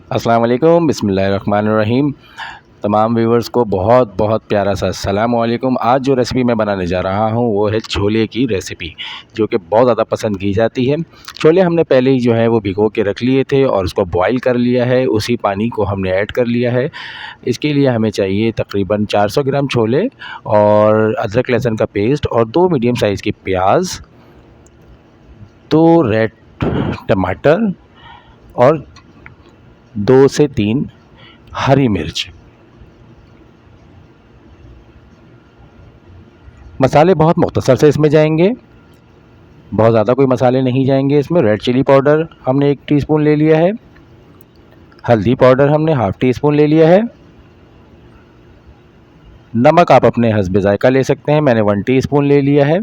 अस्सलाम वालेकुम, बिस्मिल्लाहिर्रहमानिर्रहीम। तमाम व्यूवर्स को बहुत बहुत प्यारा सा अस्सलाम वालेकुम। आज जो रेसिपी मैं बनाने जा रहा हूँ वो है छोले की रेसिपी, जो कि बहुत ज़्यादा पसंद की जाती है। छोले हमने पहले ही जो है वो भिगो के रख लिए थे और उसको बॉईल कर लिया है, उसी पानी को हमने ऐड कर लिया है। इसके लिए हमें चाहिए तकरीबन 400 ग्राम छोले और अदरक लहसुन का पेस्ट और 2 मीडियम साइज़ की प्याज, 2 रेड टमाटर और 2 से 3 हरी मिर्च। मसाले बहुत मुख्तसर से इसमें जाएंगे, बहुत ज़्यादा कोई मसाले नहीं जाएंगे इसमें। रेड चिली पाउडर हमने 1 टीस्पून ले लिया है, हल्दी पाउडर हमने हाफ़ टी स्पून ले लिया है, नमक आप अपने हस्ब ज़ायक़ा ले सकते हैं, मैंने 1 टीस्पून ले लिया है,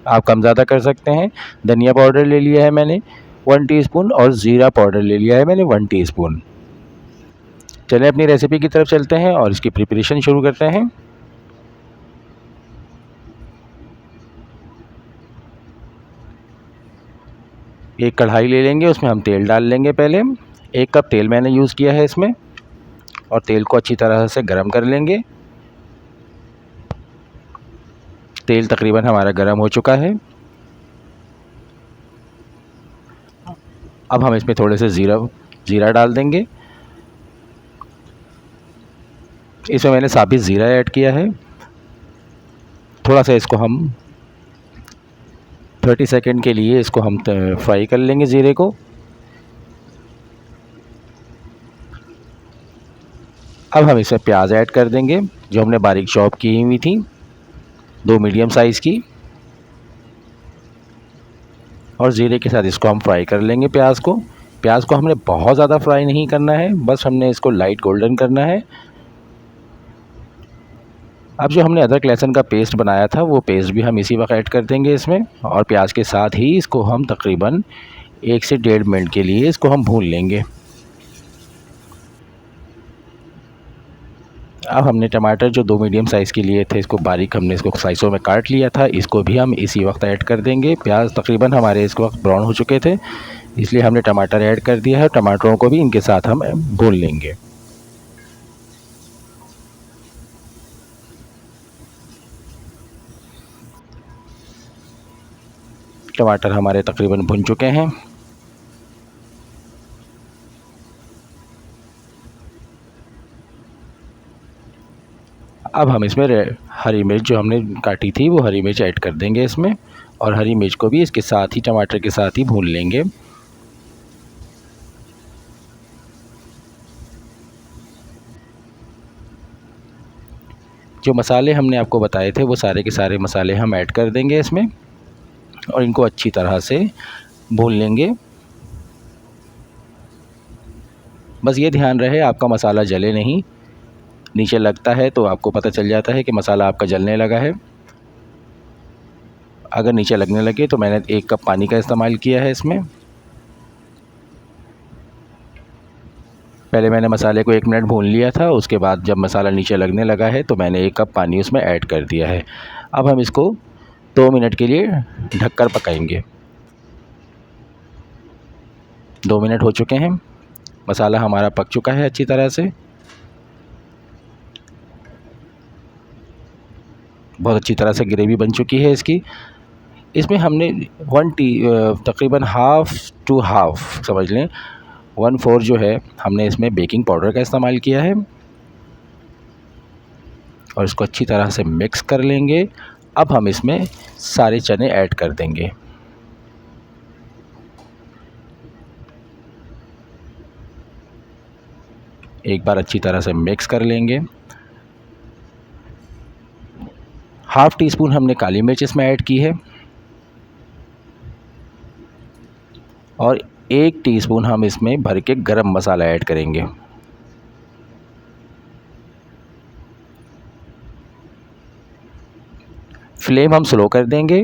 आप कम ज़्यादा कर सकते हैं। धनिया पाउडर ले लिया है मैंने 1 टीस्पून और ज़ीरा पाउडर ले लिया है मैंने 1 टीस्पून। चलें अपनी रेसिपी की तरफ चलते हैं और इसकी प्रिपरेशन शुरू करते हैं। एक कढ़ाई ले लेंगे, उसमें हम तेल डाल लेंगे। पहले 1 कप तेल मैंने यूज़ किया है इसमें, और तेल को अच्छी तरह से गर्म कर लेंगे। तेल तकरीबन हमारा गर्म हो चुका है। अब हम इसमें थोड़े से ज़ीरा डाल देंगे। इसमें मैंने साबित ज़ीरा ऐड किया है। थोड़ा सा इसको हम 30 सेकंड के लिए इसको हम फ्राई कर लेंगे ज़ीरे को। अब हम इसमें प्याज ऐड कर देंगे जो हमने बारीक चॉप की हुई थी, 2 मीडियम साइज़ की, और ज़ीरे के साथ इसको हम फ्राई कर लेंगे प्याज को हमने बहुत ज़्यादा फ्राई नहीं करना है, बस हमने इसको लाइट गोल्डन करना है। अब जो हमने अदरक लहसुन का पेस्ट बनाया था वो पेस्ट भी हम इसी वक्त ऐड कर देंगे इसमें, और प्याज के साथ ही इसको हम तकरीबन 1 से 1.5 मिनट के लिए इसको हम भून लेंगे। अब हमने टमाटर जो 2 मीडियम साइज़ के लिए थे, इसको बारीक हमने इसको स्लाइसों में काट लिया था, इसको भी हम इसी वक्त ऐड कर देंगे। प्याज तकरीबन हमारे इस वक्त ब्राउन हो चुके थे, इसलिए हमने टमाटर ऐड कर दिया है। टमाटरों को भी इनके साथ हम भून लेंगे। टमाटर हमारे तकरीबन भुन चुके हैं। अब हम इसमें हरी मिर्च जो हमने काटी थी वो हरी मिर्च ऐड कर देंगे इसमें, और हरी मिर्च को भी इसके साथ ही टमाटर के साथ ही भून लेंगे। जो मसाले हमने आपको बताए थे वो सारे के सारे मसाले हम ऐड कर देंगे इसमें, और इनको अच्छी तरह से भून लेंगे। बस ये ध्यान रहे आपका मसाला जले नहीं, नीचे लगता है तो आपको पता चल जाता है कि मसाला आपका जलने लगा है। अगर नीचे लगने लगे तो मैंने 1 कप पानी का इस्तेमाल किया है इसमें। पहले मैंने मसाले को 1 मिनट भून लिया था, उसके बाद जब मसाला नीचे लगने लगा है तो मैंने 1 कप पानी उसमें ऐड कर दिया है। अब हम इसको 2 मिनट के लिए ढककर पकाएंगे। 2 मिनट हो चुके हैं, मसाला हमारा पक चुका है अच्छी तरह से, बहुत अच्छी तरह से ग्रेवी बन चुकी है इसकी। इसमें हमने तकरीबन हाफ़ टू हाफ़ समझ लें 1/4 जो है हमने इसमें बेकिंग पाउडर का इस्तेमाल किया है, और इसको अच्छी तरह से मिक्स कर लेंगे। अब हम इसमें सारे चने ऐड कर देंगे। एक बार अच्छी तरह से मिक्स कर लेंगे। हाफ़ टी स्पून हमने काली मिर्च इसमें ऐड की है, और 1 टीस्पून हम इसमें भर के गरम मसाला ऐड करेंगे। फ्लेम हम स्लो कर देंगे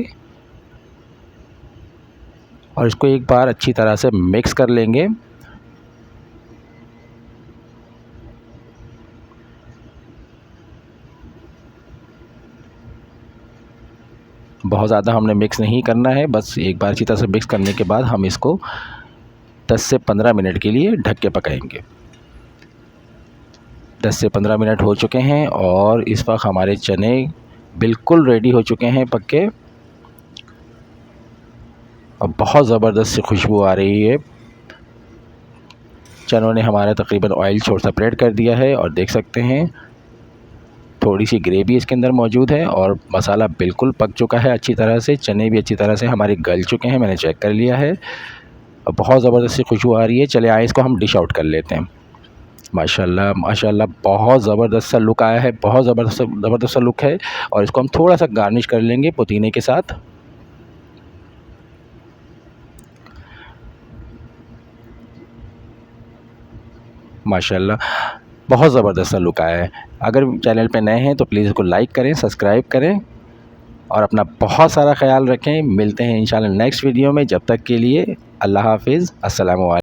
और इसको एक बार अच्छी तरह से मिक्स कर लेंगे। बहुत ज़्यादा हमने मिक्स नहीं करना है, बस एक बार अच्छी तरह से मिक्स करने के बाद हम इसको 10 से 15 मिनट के लिए ढक के पकाएंगे। 10 से 15 मिनट हो चुके हैं और इस वक्त हमारे चने बिल्कुल रेडी हो चुके हैं पक के, और बहुत ज़बरदस्त सी खुशबू आ रही है। चनों ने हमारा तकरीबन ऑयल छोड़ सेपरेट कर दिया है और देख सकते हैं थोड़ी सी ग्रेवी इसके अंदर मौजूद है और मसाला बिल्कुल पक चुका है अच्छी तरह से। चने भी अच्छी तरह से हमारे गल चुके हैं, मैंने चेक कर लिया है और बहुत ज़बरदस्त सी खुशबू आ रही है। चले आए इसको हम डिश आउट कर लेते हैं। माशाल्लाह माशाल्लाह बहुत ज़बरदस्त सा लुक आया है, बहुत ज़बरदस्त सा लुक है। और इसको हम थोड़ा सा गार्निश कर लेंगे पुदीने के साथ। माशाल्लाह बहुत ज़बरदस्त सा लुक आया है। अगर चैनल पे नए हैं तो प्लीज़ इसको लाइक करें, सब्सक्राइब करें और अपना बहुत सारा ख्याल रखें। मिलते हैं इंशाल्लाह नेक्स्ट वीडियो में। जब तक के लिए अल्लाह हाफ़िज़, अस्सलामु अलैकुम।